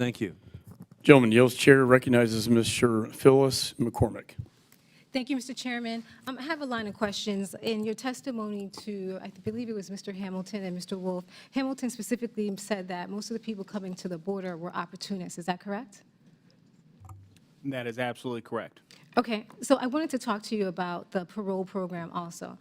Thank you. Gentleman yields chair, recognizes Ms. Cherfilus-McCormick. Thank you, Mr. Chairman. I have a line of questions. In your testimony to, I believe it was Mr. Hamilton and Mr. Wolf, Hamilton specifically said that most of the people coming to the border were opportunists. Is that correct? That is absolutely correct. Okay, so I wanted to talk to you about the parole program also.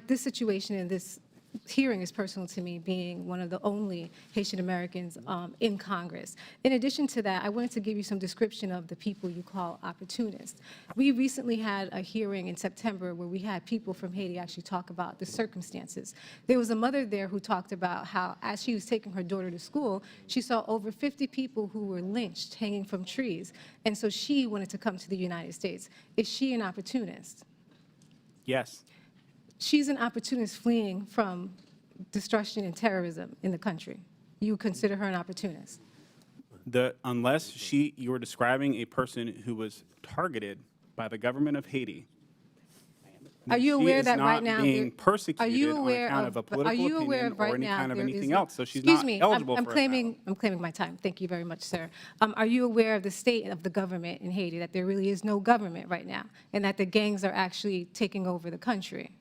This situation and this hearing is personal to me, being one of the only Haitian Americans in Congress. In addition to that, I wanted to give you some description of the people you call opportunists. We recently had a hearing in September where we had people from Haiti actually talk about the circumstances. There was a mother there who talked about how, as she was taking her daughter to school, she saw over 50 people who were lynched hanging from trees, and so she wanted to come to the United States. Is she an opportunist? Yes. She's an opportunist fleeing from destruction and terrorism in the country. You consider her an opportunist? Unless you are describing a person who was targeted by the government of Haiti. Are you aware that right She now is not being persecuted on account of a political opinion or any kind of anything else, so she's not eligible for asylum. I'm claiming my time. Thank you very much, sir. Are you aware of the state of the government in Haiti, that there really is no government right now, and that the gangs are actually taking over the country?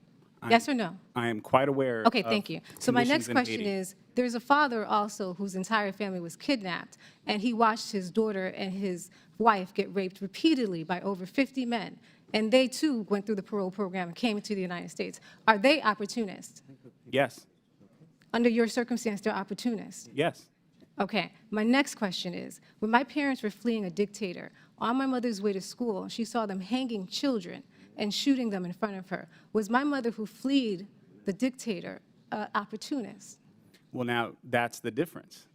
Yes or no? I am quite aware. Okay, thank you. So my next conditions in question Haiti. is, there's a father also whose entire family was kidnapped, and he watched his daughter and his wife get raped repeatedly by over 50 men, and they too went through the parole program and came to the United States. Are they opportunists? Yes. Under your circumstance, they're opportunists. Yes. Okay, my next question is, when my parents were fleeing a dictator, on my mother's way to school, she saw them hanging children and shooting them in front of her. Was my mother, who fled the dictator, opportunist? Well, now that's the difference,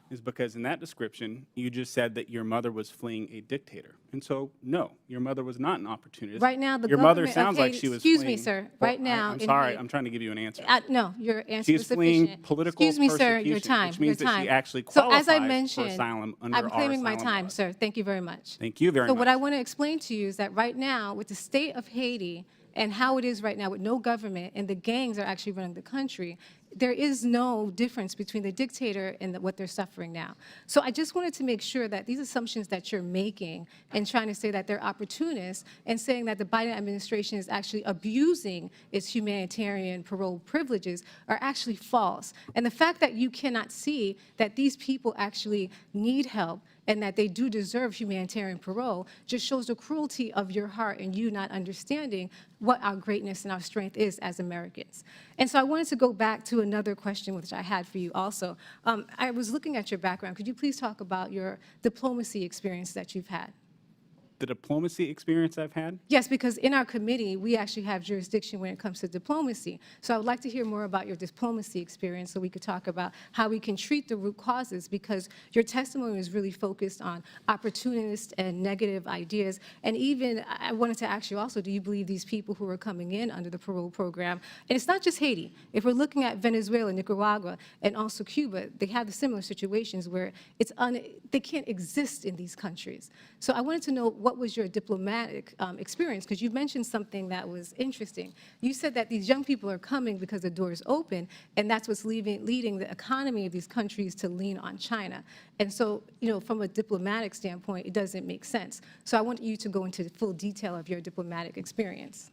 is because in that description, you just said that your mother was fleeing a dictator. And so, no, your mother was not an opportunist. Right now, the your mother government sounds of like Haiti, she was excuse fleeing. me, sir. Well, Right now, I'm in sorry. Haiti- I'm trying to give you an answer. No, your answer She's is fleeing sufficient. political Excuse me, sir, your persecution, time. which means your that time. she actually So qualifies as I for mentioned, asylum under I'm our claiming my asylum time, laws. sir. Thank you very much. Thank you very much. So what I want to explain to you is that right now, with the state of Haiti and how it is right now with no government and the gangs are actually running the country, there is no difference between the dictator and what they're suffering now. So I just wanted to make sure that these assumptions that you're making and trying to say that they're opportunists and saying that the Biden administration is actually abusing its humanitarian parole privileges are actually false. And the fact that you cannot see that these people actually need help and that they do deserve humanitarian parole just shows the cruelty of your heart and you not understanding what our greatness and our strength is as Americans. And so I wanted to go back to another question which I had for you also. I was looking at your background. Could you please talk about your diplomacy experience that you've had? The diplomacy experience I've had? Yes, because in our committee, we actually have jurisdiction when it comes to diplomacy. So I would like to hear more about your diplomacy experience so we could talk about how we can treat the root causes, because your testimony is really focused on opportunist and negative ideas. And even, I wanted to ask you also, do you believe these people who are coming in under the parole program, and it's not just Haiti, if we're looking at Venezuela, Nicaragua, and also Cuba, they have the similar situations where they can't exist in these countries. So I wanted to know what was your diplomatic experience, because you mentioned something that was interesting. You said that these young people are coming because the door is open, and that's what's leading the economy of these countries to lean on China. And so, from a diplomatic standpoint, it doesn't make sense. So I want you to go into full detail of your diplomatic experience.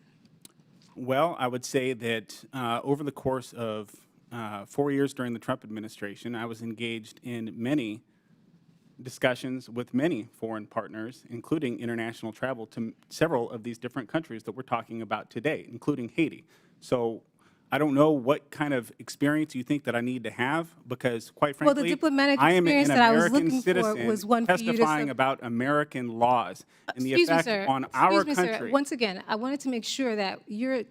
Well, I would say that over the course of 4 years during the Trump administration, I was engaged in many discussions with many foreign partners, including international travel to several of these different countries that we're talking about today, including Haiti. So I don't know what kind of experience you think that I need to have, because quite frankly, Well, the diplomatic I am an experience that I was American looking for citizen was one for you to testifying about American laws and the effect on our country. Sir. Once again, I wanted to make sure that your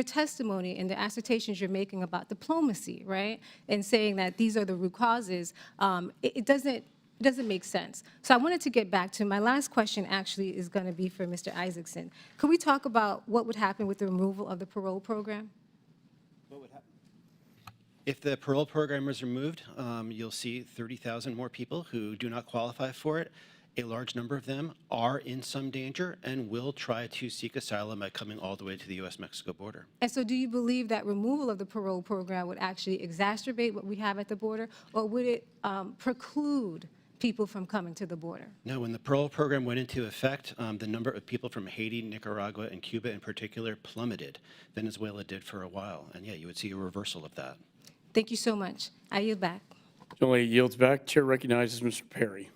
testimony and the assertions you're making about diplomacy, right, and saying that these are the root causes, it doesn't make sense. So I wanted to get back to my last question. Actually, is going to be for Mr. Isaacson. Could we talk about what would happen with the removal of the parole program? What would happen? If the parole program is removed, you'll see 30,000 more people who do not qualify for it. A large number of them are in some danger and will try to seek asylum by coming all the way to the U.S.-Mexico border. And so do you believe that removal of the parole program would actually exacerbate what we have at the border, or would it preclude people from coming to the border? No, when the Parole program went into effect, the number of people from Haiti, Nicaragua, and Cuba in particular plummeted. Venezuela did for a while. And yeah, you would see a reversal of that. Thank you so much. I yield back. General yields back. Chair recognizes Mr. Perry.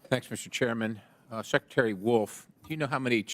Thanks, Mr. Chairman. Secretary Wolf, do you know how many